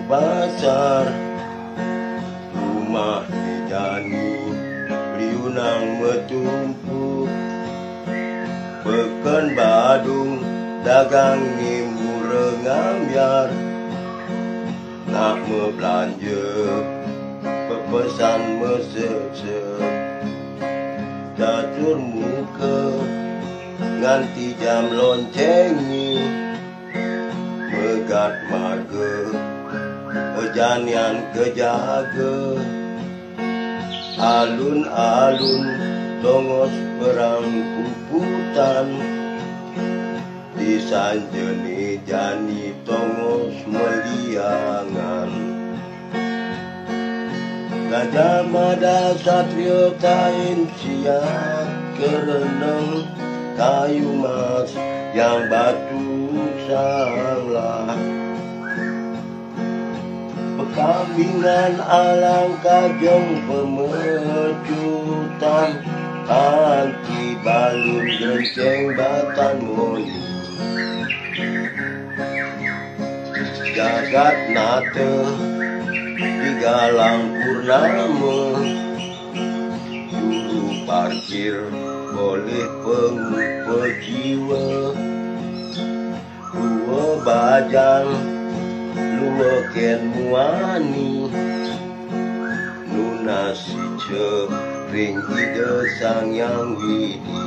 pasar rumah dijani liunang metumpuk Pekan Badung dagang ni murengam yar nak belanja pepesan mesep-sep catur muka nganti jam loncengi megat marga ejanian kejaga alun-alun tongos perang kumputan di sanjeni jani tongos meliangan Gajah Mada Satrio kain siap kereneng kayu mas yang batu sanglah Pekambingan alang kajeng pemecutan Anti balun genceng batan moni Jagat nate digalang purnama Juru parkir boleh pejiwa Dua bajang Lua ken muani Nuna si ce ring ide sang yang widi